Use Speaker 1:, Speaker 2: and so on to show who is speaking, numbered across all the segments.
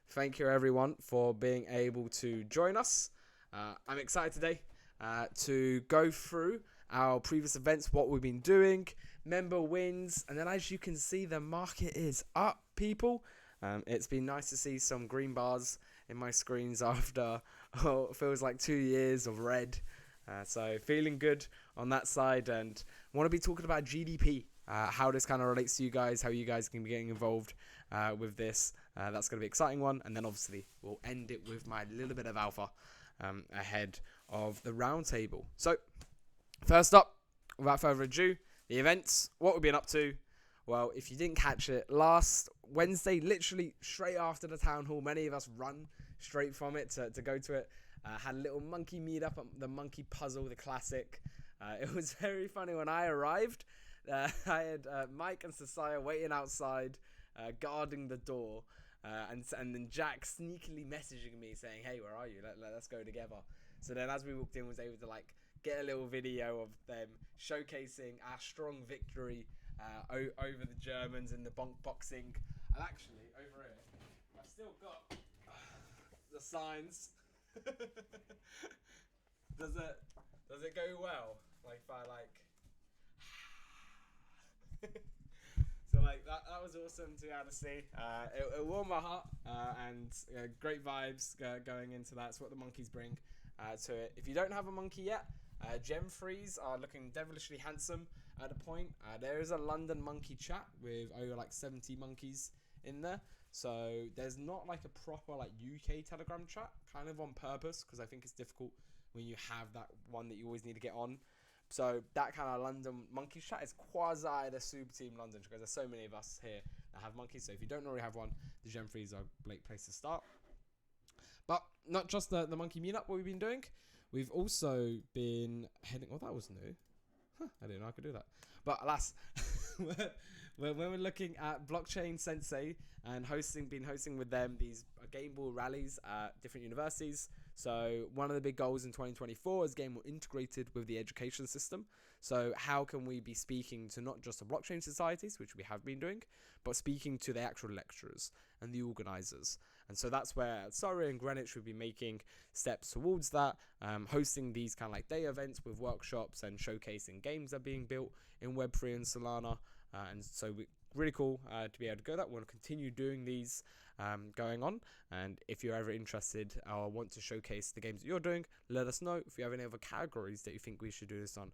Speaker 1: Thank you everyone for being able to join us. I'm excited today to go through our previous events, what we've been doing, member wins, and then as you can see, the market is up, people. It's been nice to see some green bars in my screens after it feels like 2 years of red. So feeling good on that side, and want to be talking about GDP, how this kind of relates to you guys, how you guys can be getting involved with this. That's going to be an exciting one, and then obviously we'll end it with my little bit of alpha ahead of the roundtable. So first up, without further ado, the events, what we've been up to. Well, if you didn't catch it, last Wednesday, literally straight after the town hall, many of us run straight from it to go to it. Had a little monkey meetup, the monkey puzzle, the classic. It was very funny when I arrived. I had Mike and Sasaya waiting outside, guarding the door, and then Jack sneakily messaging me saying, "Hey, where are you? Let's go together." So then, as we walked in, was able to get a little video of them showcasing our strong victory over the Germans in the boxing. And actually, over here, I've still got the signs. Does it go well? Like if I so that was awesome to be able to see. It warmed my heart, and great vibes going into that. It's what the monkeys bring to it. If you don't have a monkey yet, Gem Freeze are looking devilishly handsome at a point. There is a London monkey chat with over 70 monkeys in there. So there's not a proper UK Telegram chat, kind of on purpose, because I think it's difficult when you have that one that you always need to get on. So that kind of London monkey chat is quasi the Super Team London, because there's so many of us here that have monkeys. So if you don't already have one, the Gem Freeze are a great place to start. But not just the monkey meetup, what we've been doing. We've also been heading... Oh, that was new. I didn't know I could do that. But alas, when we're looking at Blockchain Sensei and been hosting with them these game ball rallies at different universities. So one of the big goals in 2024 is getting more integrated with the education system. So how can we be speaking to not just the blockchain societies, which we have been doing, but speaking to the actual lecturers and the organizers. And so that's where Surrey and Greenwich will be making steps towards that, hosting these kind of day events with workshops and showcasing games that are being built in Web3 and Solana. And so really cool to be able to go that. We want to continue doing these going on. And if you're ever interested or want to showcase the games that you're doing, let us know. If you have any other categories that you think we should do this on,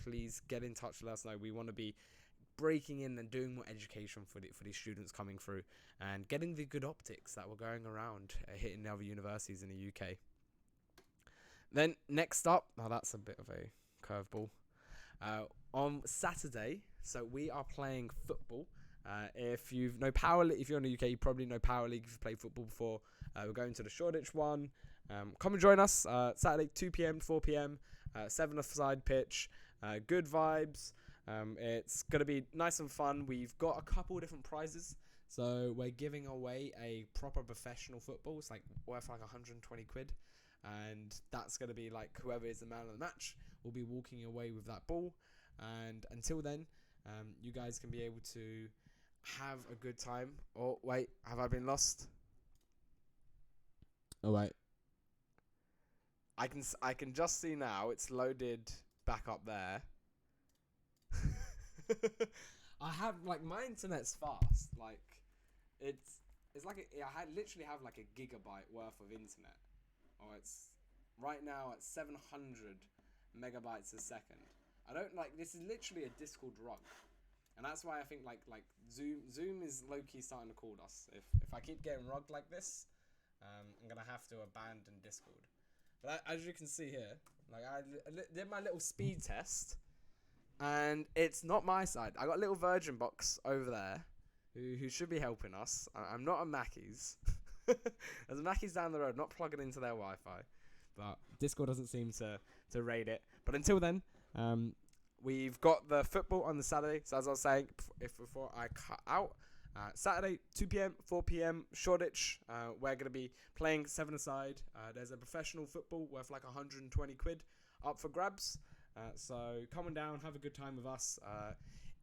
Speaker 1: please get in touch, let us know. We want to be breaking in and doing more education for these students coming through and getting the good optics that were going around hitting the other universities in the UK. Then next up, that's a bit of a curveball. On Saturday, so we are playing football. If you're in the UK, you probably know Power League if you've played football before. We're going to the Shoreditch one. Come and join us Saturday, 2 p.m, 4 p.m, 7-a-side pitch. Good vibes. It's going to be nice and fun. We've got a couple different prizes. So we're giving away a proper professional football. It's worth 120 quid. And that's going to be whoever is the man of the match will be walking away with that ball. And until then, you guys can be able to have a good time. Oh, wait, have I been lost? Oh, wait. I can just see now it's loaded back up there. I have my internet's fast. I literally have a gigabyte worth of internet. Oh, it's right now at 700 megabytes a second. I don't this is literally a Discord run, and that's why I think Zoom is low key starting to call us. If I keep getting rugged like this, I'm gonna have to abandon Discord. But as you can see here, I did my little speed test, and it's not my side. I got a little Virgin box over there, who should be helping us. I'm not a Mackey's. There's a Mackey's down the road, not plugging into their Wi-Fi, but Discord doesn't seem to rate it. But until then, we've got the football on the Saturday. So as I was saying, before I cut out, Saturday, 2 p.m, 4 p.m, Shoreditch. We're going to be playing 7-a-side. There's a professional football worth 120 quid up for grabs. So come on down, have a good time with us.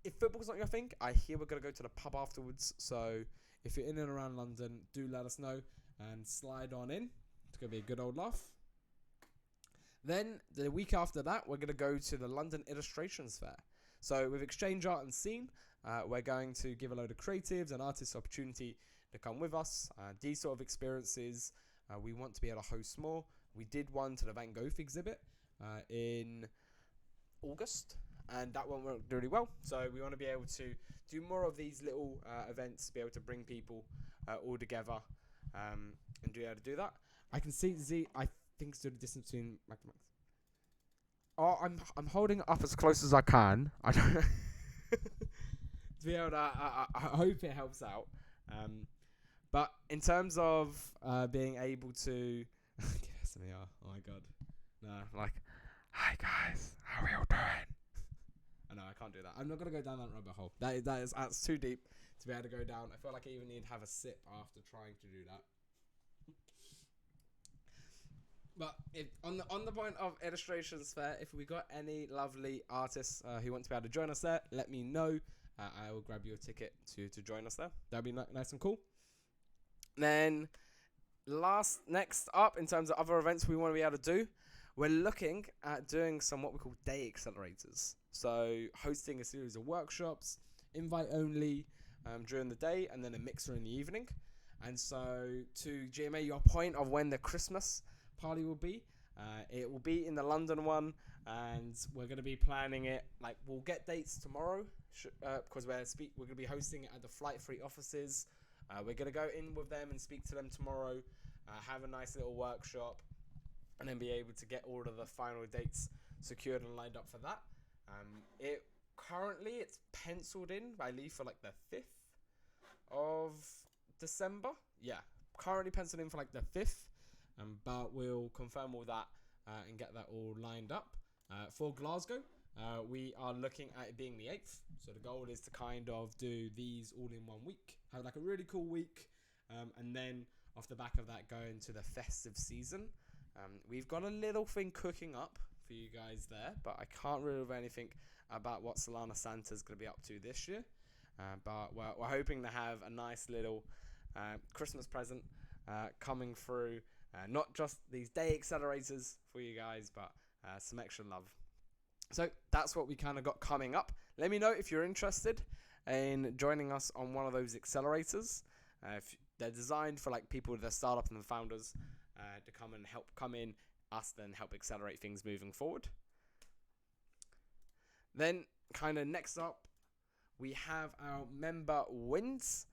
Speaker 1: If football's not your thing, I hear we're going to go to the pub afterwards. So if you're in and around London, do let us know and slide on in. It's going to be a good old laugh. Then the week after that, we're going to go to the London Illustrations Fair. So with Exchange Art and Scene, we're going to give a load of creatives and artists opportunity to come with us. These sort of experiences, we want to be able to host more. We did one to the Van Gogh exhibit in August, and that one went really well. So we want to be able to do more of these little events, be able to bring people all together and be able to do that. I can see Z, I think, to the distance between Mac and Max. Oh, I'm holding it up as close as I can. I don't to be able to, I hope it helps out. But in terms of being able to oh my god, no, like, hi guys, how are you doing? I know I can't do that. I'm not gonna go down that rabbit hole. That's too deep to be able to go down. I feel like I even need to have a sip after trying to do that. But if, on the point of Illustrations Fair, if we got any lovely artists who want to be able to join us there, let me know. I will grab you a ticket to join us there. That'd be nice and cool. Then next up, in terms of other events we want to be able to do, we're looking at doing some what we call day accelerators. So hosting a series of workshops, invite only during the day, and then a mixer in the evening. And so to GMA, your point of when the Christmas party will be, it will be in the London one, and we're going to be planning it. Like, we'll get dates tomorrow because we're going to be hosting it at the Flight Free offices. We're going to go in with them and speak to them tomorrow, have a nice little workshop, and then be able to get all of the final dates secured and lined up for that. Currently it's penciled in, I believe, for like the 5th of December. Yeah, currently penciled in for like the 5th, but we'll confirm all that and get that all lined up. For Glasgow, we are looking at it being the 8th. So the goal is to kind of do these all in 1 week, have like a really cool week, and then off the back of that go into the festive season. We've got a little thing cooking up for you guys there, but I can't really reveal anything about what Solana Santa's going to be up to this year. But we're hoping to have a nice little Christmas present coming through. Not just these day accelerators for you guys, but some extra love. So that's what we kind of got coming up. Let me know if you're interested in joining us on one of those accelerators. If they're designed for like people with their startup and the founders to come in, us then help accelerate things moving forward. Then kind of next up, we have our member wins.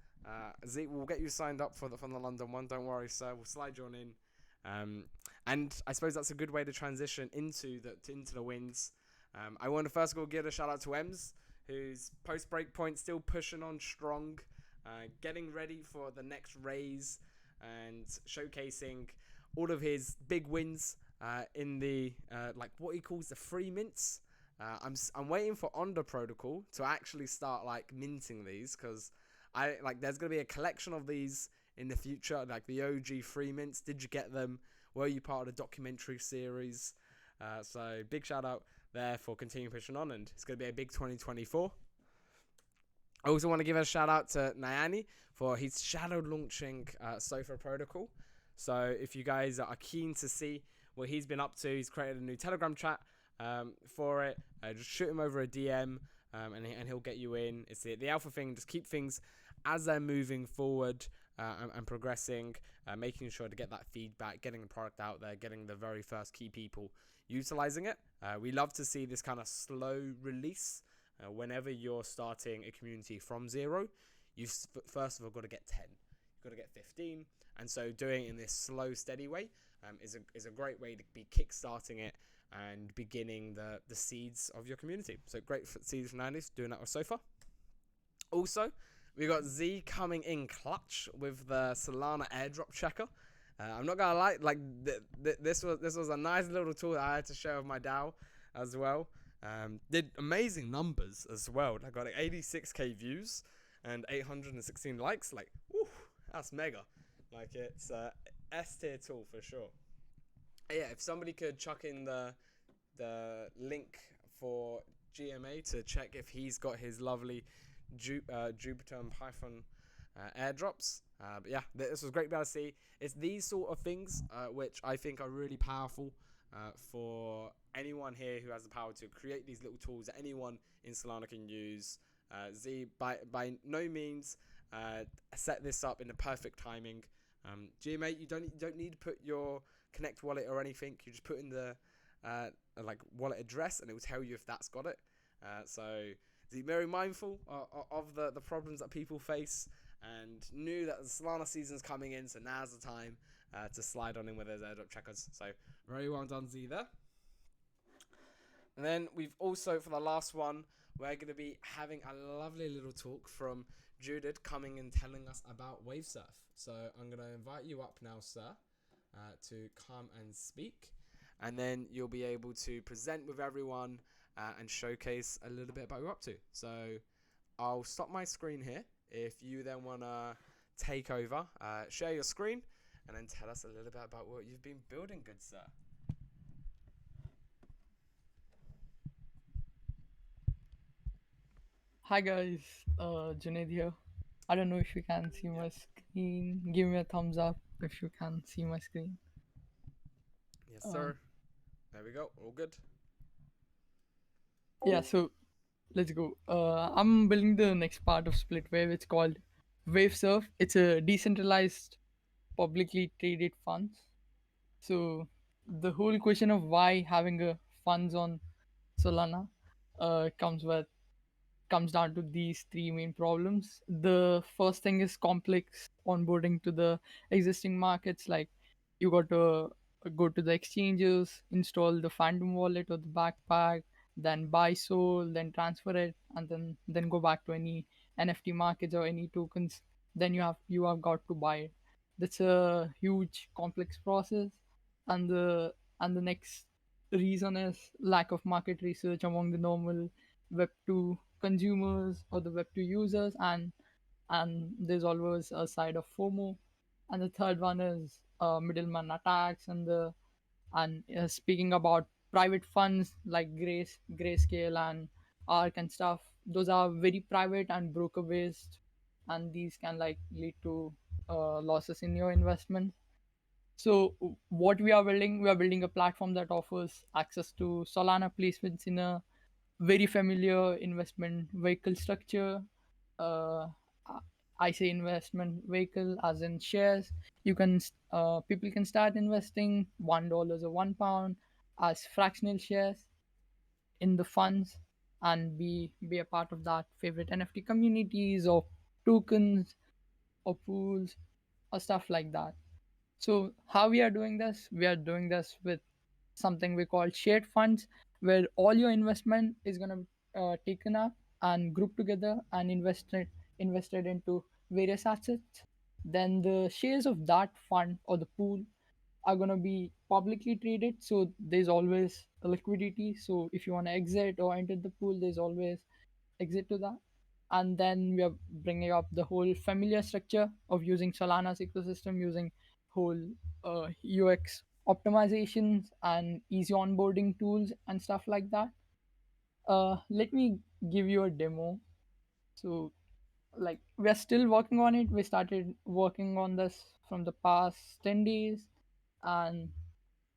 Speaker 1: Z, we'll get you signed up from the London one. Don't worry, sir. We'll slide you on in. And I suppose that's a good way to transition into the wins. I want to first of all give a shout out to Ems, who's post breakpoint still pushing on strong, getting ready for the next raise and showcasing all of his big wins in the like what he calls the free mints. I'm waiting for Onda Protocol to actually start like minting these, because there's gonna be a collection of these in the future, like the OG free mints. Did you get them? Were you part of the documentary series? So big shout out there for continuing pushing on, and it's going to be a big 2024. I also want to give a shout out to Nyani for his shadow launching Sofa Protocol. So if you guys are keen to see what he's been up to, he's created a new Telegram chat for it. Just shoot him over a DM and he'll get you in. It's the alpha thing. Just keep things as they're moving forward and progressing, making sure to get that feedback, getting the product out there, getting the very first key people utilizing it. We love to see this kind of slow release. Whenever you're starting a community from zero, you've first of all got to get 10, you've got to get 15, and so doing it in this slow, steady way is a great way to be kickstarting it and beginning the seeds of your community. So great for seeds from Andy's doing that with Sofa. Also, we got Z coming in clutch with the Solana airdrop checker. I'm not gonna lie, like this was a nice little tool that I had to share with my DAO as well. Did amazing numbers as well. I got like 86k views and 816 likes. Like, whew, that's mega. Like, it's a S tier tool for sure. Yeah, if somebody could chuck in the link for GMA to check if he's got his lovely Jupyter and Python airdrops. But yeah, this was great to be able to see. It's these sort of things which I think are really powerful for anyone here who has the power to create these little tools that anyone in Solana can use. Z by no means set this up in the perfect timing. GMA, you don't need to put your Connect wallet or anything. You just put in the like wallet address, and it will tell you if that's got it. So be very mindful of the problems that people face, and knew that the Solana season's coming in, so now's the time to slide on in with those airdrop checkers. So very well done, Z there. And then we've also, for the last one, we're going to be having a lovely little talk from Judith coming and telling us about WaveSurf. So I'm going to invite you up now, sir, to come and speak. And then you'll be able to present with everyone and showcase a little bit about what you're up to. So I'll stop my screen here. If you then want to take over, share your screen, and then tell us a little bit about what you've been building, good sir.
Speaker 2: Hi guys, Junaid here. I don't know if you can see my screen. Give me a thumbs up if you can see my screen.
Speaker 1: Yes,
Speaker 2: Um,
Speaker 1: sir. There we go. All good.
Speaker 2: yeah, so let's go. I'm building the next part of Split Wave. It's called WaveSurf. It's a decentralized, publicly traded funds. So the whole question of why having a funds on Solana comes with comes down to these three main problems. The first thing is complex onboarding to the existing markets. Like you got to go to the exchanges, install the Phantom wallet or the backpack, then buy Soul, then transfer it, and then go back to any NFT markets or any tokens. Then you have got to buy it. That's a huge complex process, and the next reason is lack of market research among the normal Web 2 consumers or the Web 2 users, and there's always a side of FOMO. And the third one is middleman attacks, and speaking about private funds like Grayscale and Arc and stuff, those are very private and broker based, and these can like lead to losses in your investment. So what we are building a platform that offers access to Solana placements in a very familiar investment vehicle structure. Uh, I say investment vehicle as in shares. People can start investing $1 or £1 as fractional shares in the funds and be a part of that favorite NFT communities or tokens or pools or stuff like that. So how we are doing this? We are doing this with something we call shared funds, where all your investment is gonna be taken up and grouped together and invested into various assets. Then the shares of that fund or the pool are gonna be publicly traded, so there's always a liquidity. So if you want to exit or enter the pool, there's always exit to that. And then we are bringing up the whole familiar structure of using Solana's ecosystem, using whole UX optimizations and easy onboarding tools and stuff like that. Let me give you a demo. So, like, we're still working on it. We started working on this from the past 10 days, and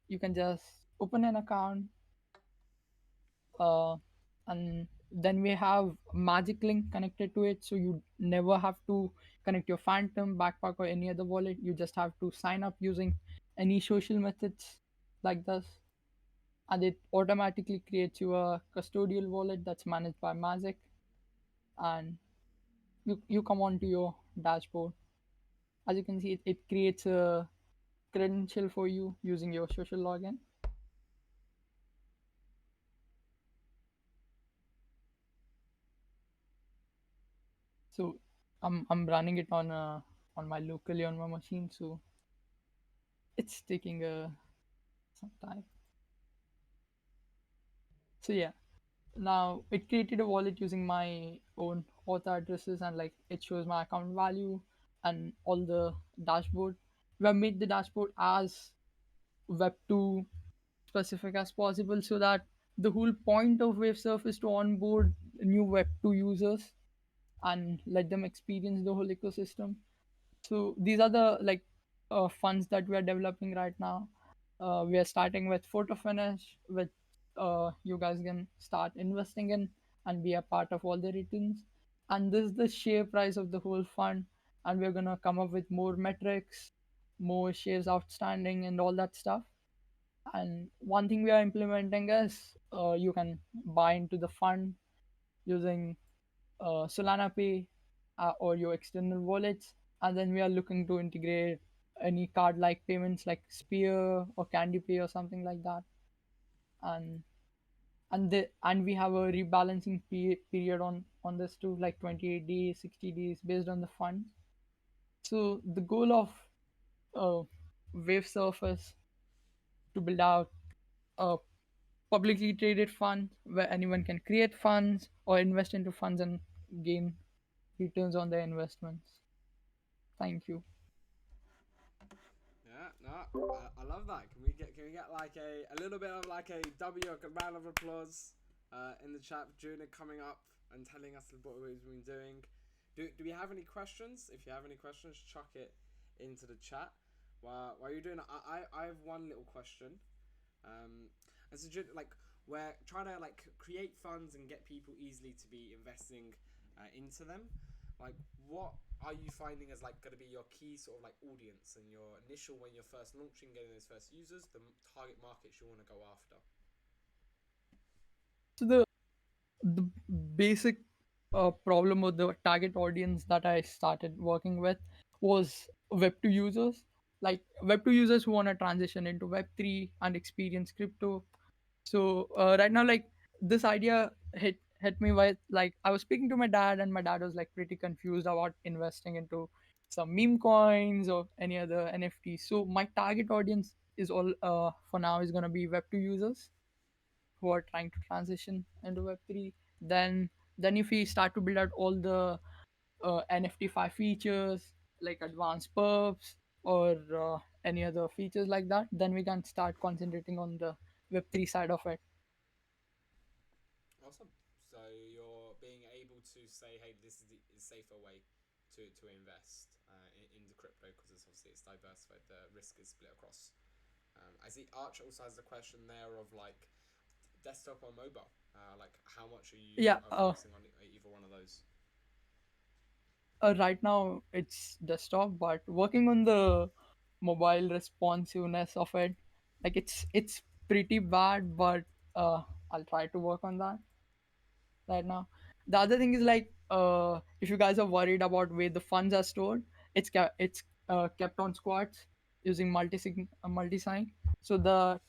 Speaker 2: you can just open an account, uh, and then we have magic link connected to it, so you never have to connect your Phantom backpack or any other wallet. You just have to sign up using any social methods like this, and it automatically creates you a custodial wallet that's managed by magic. And you come onto your dashboard. As you can see, it creates a credential for you using your social login. So I'm running it on my locally on my machine, so it's taking some time. So yeah, now it created a wallet using my own auth addresses, and like it shows my account value and all the dashboard. We have made the dashboard as Web2 specific as possible, so that the whole point of WaveSurf is to onboard new Web2 users. and let them experience the whole ecosystem. So these are the like funds that we are developing right now. We are starting with photo finish, which you guys can start investing in and be a part of all the returns. And this is the share price of the whole fund. And we're gonna come up with more metrics, more shares outstanding, and all that stuff. And one thing we are implementing is you can buy into the fund using Solana Pay or your external wallets. And then we are looking to integrate any card-like payments like Spear or Candy Pay or something like that. And and we have a rebalancing period on this too, like 28 days, 60 days, based on the funds. So the goal of uh, Wave Surface to build out a publicly traded fund where anyone can create funds or invest into funds and gain returns on their investments. Thank you.
Speaker 1: Yeah, no, I love that. Can we get like a little bit of like a W, a round of applause in the chat? Juna coming up and telling us what we've been doing. Do we have any questions? If you have any questions, chuck it into the chat. While you're doing it, I have one little question. And so like we're trying to like create funds and get people easily to be investing into them. Like, what are you finding as like going to be your key sort of like audience and your initial when you're first launching, getting those first users, the target markets you want to go after?
Speaker 2: So the basic problem with the target audience that I started working with was Web2 users, like Web2 users who want to transition into Web3 and experience crypto. So right now, like this idea hit me with like I was speaking to my dad, and my dad was like pretty confused about investing into some meme coins or any other NFT. So my target audience is all for now is gonna be Web2 users who are trying to transition into Web3. Then if we start to build out all the NFT 5 features like advanced perps or any other features like that, then we can start concentrating on the Web3 side of it.
Speaker 1: Awesome. So you're being able to say, hey, this is the safer way to invest into crypto because it's diversified. The risk is split across. I see Arch also has a question there of like desktop or mobile. Like how much are you
Speaker 2: Yeah,
Speaker 1: focusing on either one of those?
Speaker 2: right now it's desktop, but working on the mobile responsiveness of it, like it's pretty bad, but I'll try to work on that right now. The other thing is like if you guys are worried about where the funds are stored, it's kept on squads using multi sign. So the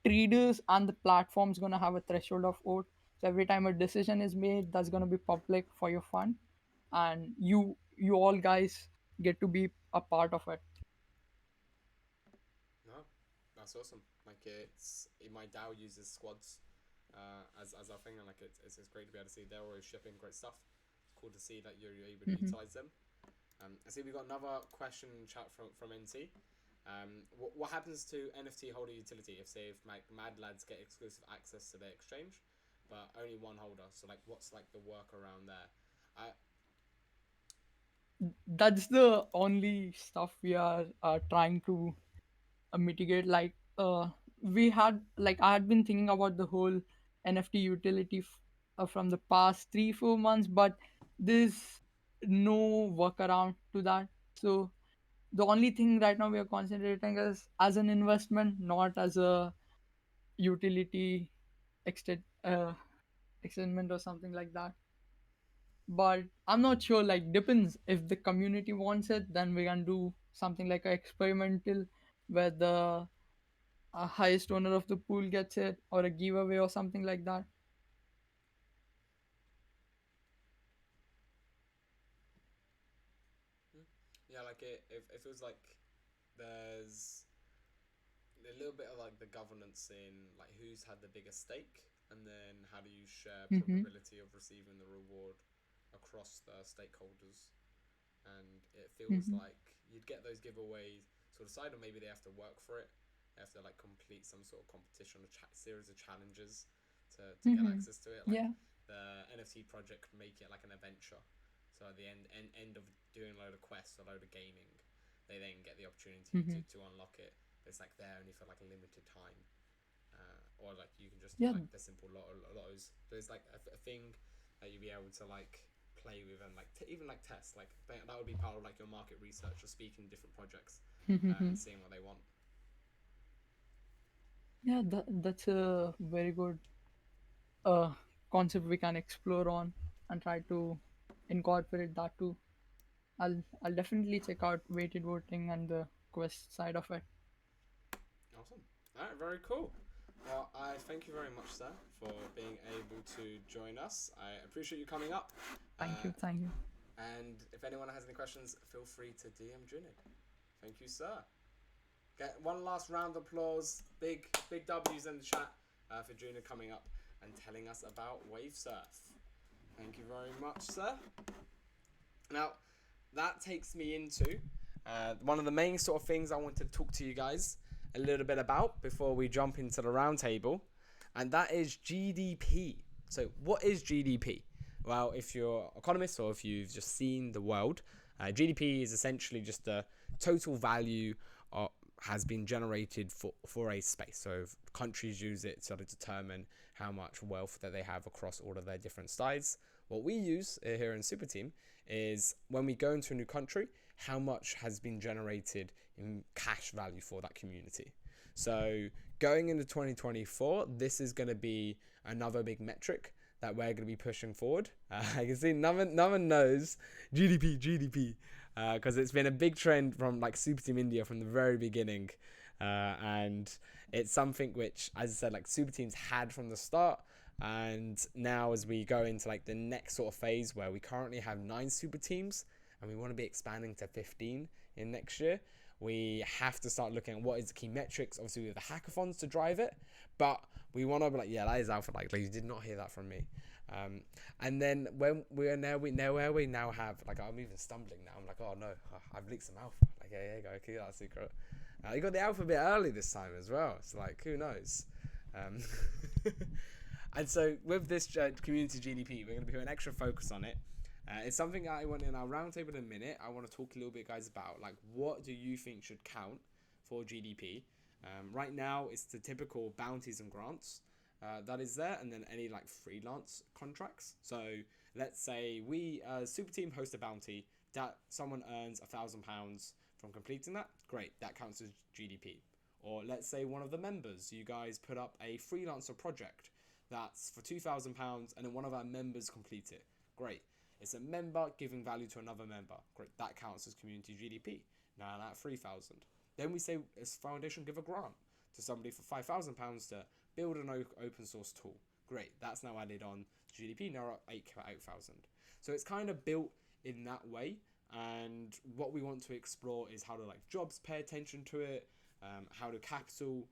Speaker 2: traders and the platform's gonna have a threshold of vote. So every time a decision is made, that's gonna be public for your fund, and you all guys get to be a part of it.
Speaker 1: No, that's awesome. Like my DAO uses squads as our thing, and like it's great to be able to see they're always shipping great stuff. It's cool to see that you're able to
Speaker 2: Hmm.
Speaker 1: utilize them. I see we got another question in chat from NT. What happens to NFT holder utility if say if like Mad Lads get exclusive access to their exchange, but only one holder? So like, what's like the work around there? I
Speaker 2: That's the only stuff we are trying to mitigate. Like we had like I had been thinking about the whole NFT utility from the past 3 4 months, but there's no workaround to that. So the only thing right now we are concentrating is as an investment, not as a utility extend extendment or something like that. But I'm not sure, like depends. If the community wants it, then we can do something like a experimental where the highest owner of the pool gets it, or a giveaway or something like that.
Speaker 1: yeah, like it feels like there's a little bit of like the governance in like who's had the biggest stake, and then how do you share
Speaker 2: Mm-hmm.
Speaker 1: probability of receiving the reward across the stakeholders. And it feels
Speaker 2: Mm-hmm.
Speaker 1: like you'd get those giveaways sort of side, or maybe they have to work for it. They have to like complete some sort of competition, series of challenges to get
Speaker 2: Mm-hmm.
Speaker 1: access to it. Like
Speaker 2: Yeah.
Speaker 1: the NFT project could make it like an adventure. So at the end of doing a load of quests, a load of gaming, they then get the opportunity
Speaker 2: Hmm.
Speaker 1: to unlock it. It's like there only for like a limited time, or like you can just do
Speaker 2: Yeah,
Speaker 1: like the simple lottos. So it's like a thing that you'll be able to like play with and like even like test. Like that would be part of like your market research or speaking to different projects and seeing what they want.
Speaker 2: yeah, that's a very good uh, concept we can explore on and try to incorporate that too. I'll definitely check out weighted voting and the quest side of it.
Speaker 1: Awesome. All right, very cool. Well, I thank you very much, sir, for being able to join us. I appreciate you coming up.
Speaker 2: Thank
Speaker 1: Uh,
Speaker 2: you, thank you.
Speaker 1: and if anyone has any questions, feel free to DM Junid. Thank you, sir. Get one last round of applause. Big W's in the chat for Junid coming up and telling us about wave surf. Thank you very much, sir. Now, that takes me into one of the main sort of things I wanted to talk to you guys a little bit about before we jump into the roundtable, and that is GDP. So, what is GDP? Well, if you're an economist or if you've just seen the world, GDP is essentially just the total value has been generated for a space. So countries use it to determine how much wealth that they have across all of their different sides. What we use here in Super Team is when we go into a new country, how much has been generated in cash value for that community. So going into 2024, this is going to be another big metric that we're going to be pushing forward. I can see no one knows GDP, because it's been a big trend from like Super Team India from the very beginning, and it's something which, as I said, like Super Teams had from the start. And now as we go into like the next sort of phase where we currently have 9 super teams and we want to be expanding to 15 in next year, we have to start looking at what is the key metrics. Obviously we have the hackathons to drive it, but we want to be like, yeah, that is alpha. Like you did not hear that from me. And then when we now have like, I'm even stumbling now. I'm like, oh no, I've leaked some alpha. Like yeah, go keep that secret. You got the alpha a bit early this time as well. So like, who knows? And so with this community GDP, we're going to put an extra focus on it. It's something I want in our roundtable in a minute. I want to talk a little bit, guys, about like what do you think should count for GDP? Right now, it's the typical bounties and grants that is there, and then any like freelance contracts. So let's say we super team host a bounty that someone earns £1,000 from completing that. Great, that counts as GDP. Or let's say one of the members, you guys put up a freelancer project that's for £2,000, and then one of our members complete it. Great. It's a member giving value to another member. Great. That counts as community GDP. Now that 3,000. Then we say as foundation give a grant to somebody for £5,000 to build an open source tool. Great. That's now added on to GDP. Now we're at 8,000. So it's kind of built in that way. And what we want to explore is how to like jobs pay attention to it, how do capital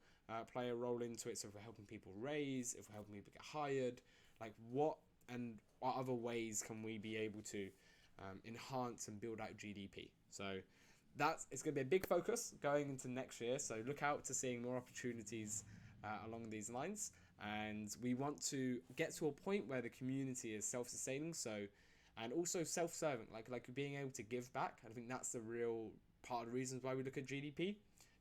Speaker 1: play a role into it. So if we're helping people raise, if we're helping people get hired, like what other ways can we be able to enhance and build out GDP? So it's going to be a big focus going into next year. So look out to seeing more opportunities along these lines. And we want to get to a point where the community is self-sustaining. So, and also self-serving, like being able to give back. I think that's the real part of the reasons why we look at GDP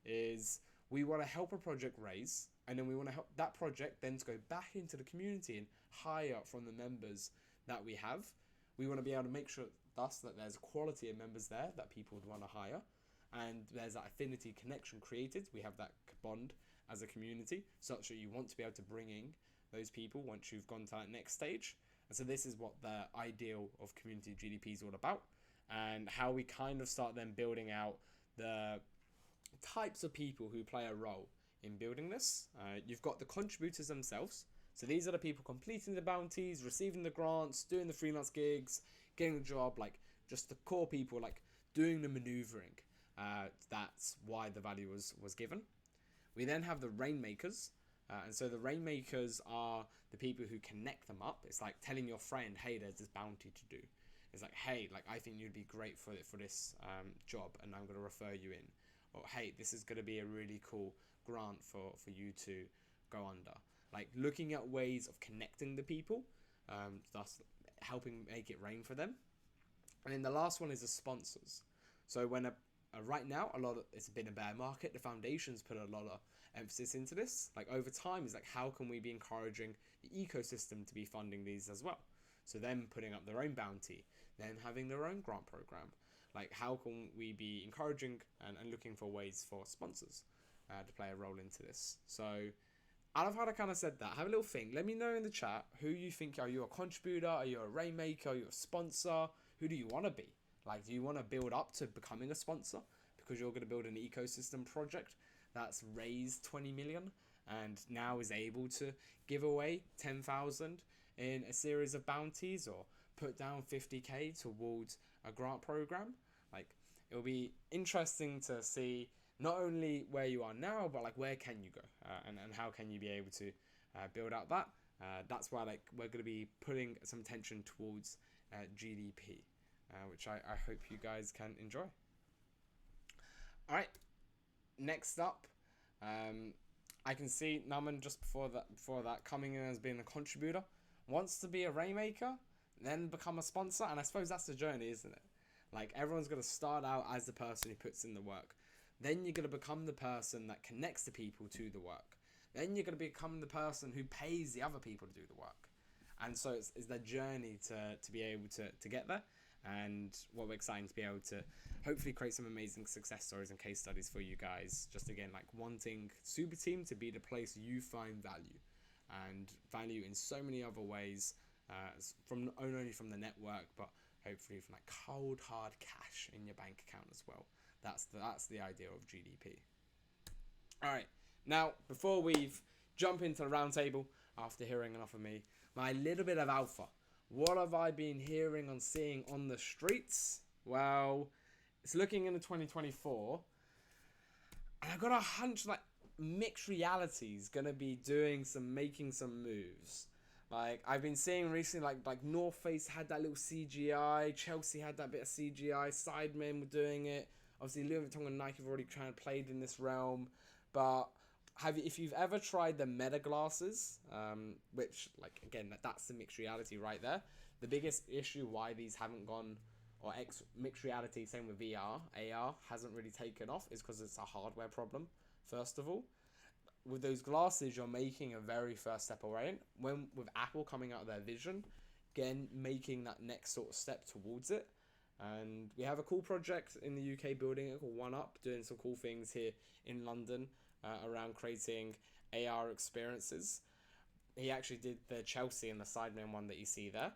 Speaker 1: is we want to help a project raise, and then we want to help that project then to go back into the community and hire from the members that we have. We want to be able to make sure thus that there's a quality of members there that people would want to hire, and there's that affinity connection created. We have that bond as a community such that you want to be able to bring in those people once you've gone to that next stage. And so this is what the ideal of community GDP is all about, and how we kind of start then building out the types of people who play a role in building this. You've got the contributors themselves. So these are the people completing the bounties, receiving the grants, doing the freelance gigs, getting the job, like just the core people, like doing the maneuvering. That's why the value was given. We then have the rainmakers. And so the rainmakers are the people who connect them up. It's like telling your friend, hey, there's this bounty to do. It's like, hey, like I think you'd be great for this job, and I'm going to refer you in. Or hey, this is going to be a really cool grant for you to go under. Like looking at ways of connecting the people, thus helping make it rain for them. And then the last one is the sponsors. So when right now it's been a bear market, the foundations put a lot of emphasis into this. Like over time, is like how can we be encouraging the ecosystem to be funding these as well? So them putting up their own bounty, them having their own grant program. Like how can we be encouraging and looking for ways for sponsors to play a role into this? So I love how I kind of said that. Have a little think. Let me know in the chat who you think. Are you a contributor? Are you a rainmaker? Are you a sponsor? Who do you want to be? Like, do you want to build up to becoming a sponsor because you're going to build an ecosystem project that's raised 20 million and now is able to give away 10,000 in a series of bounties or put down 50k towards a grant program? Like, it'll be interesting to see not only where you are now, but like where can you go and how can you be able to build out that. That's why like we're going to be putting some attention towards GDP, which I hope you guys can enjoy. All right, next up, I can see Naman just before that coming in as being a contributor, wants to be a rainmaker, then become a sponsor, and I suppose that's the journey, isn't it? Like everyone's going to start out as the person who puts in the work. Then you're going to become the person that connects the people to the work. Then you're going to become the person who pays the other people to do the work. And so it's the journey to be able to get there. And what we're excited to be able to hopefully create some amazing success stories and case studies for you guys. Just again, like wanting Super Team to be the place you find value. And value in so many other ways. From not only from the network, but hopefully from like cold hard cash in your bank account as well. That's the idea of GDP. All right, now before we jump into the roundtable, after hearing enough of me, my little bit of alpha. What have I been hearing and seeing on the streets? Well, it's looking into 2024, and I got a hunch like mixed reality's gonna be making some moves. Like I've been seeing recently, like North Face had that little CGI, Chelsea had that bit of CGI, Sidemen were doing it. Obviously, Louis Vuitton and Nike have already kind of played in this realm, but if you've ever tried the Meta glasses, which like again that's the mixed reality right there. The biggest issue why these haven't gone or mixed reality, same with VR, AR hasn't really taken off is because it's a hardware problem. First of all, with those glasses, you're making a very first step away. When with Apple coming out of their vision, again making that next sort of step towards it. And we have a cool project in the UK building it called One Up, doing some cool things here in London around creating AR experiences. He actually did the Chelsea and the Sidemen one that you see there.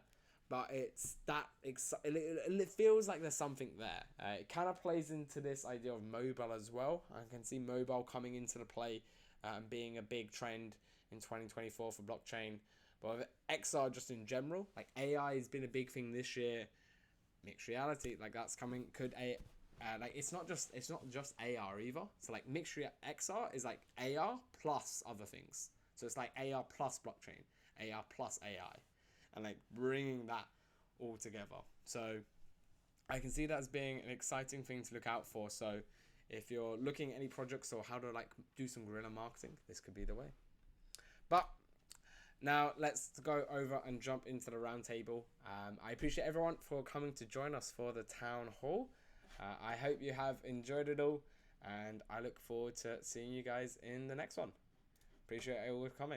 Speaker 1: But it's that it feels like there's something there. It kind of plays into this idea of mobile as well. I can see mobile coming into the play and being a big trend in 2024 for blockchain. But with XR just in general, like AI has been a big thing this year. Mixed reality, like that's coming. Like it's not just AR either. So like XR is like AR plus other things. So it's like AR plus blockchain, AR plus AI, and like bringing that all together. So I can see that as being an exciting thing to look out for. So if you're looking at any projects or how to like do some guerrilla marketing, this could be the way. But now let's go over and jump into the roundtable. I appreciate everyone for coming to join us for the town hall. I hope you have enjoyed it all, and I look forward to seeing you guys in the next one. Appreciate all coming.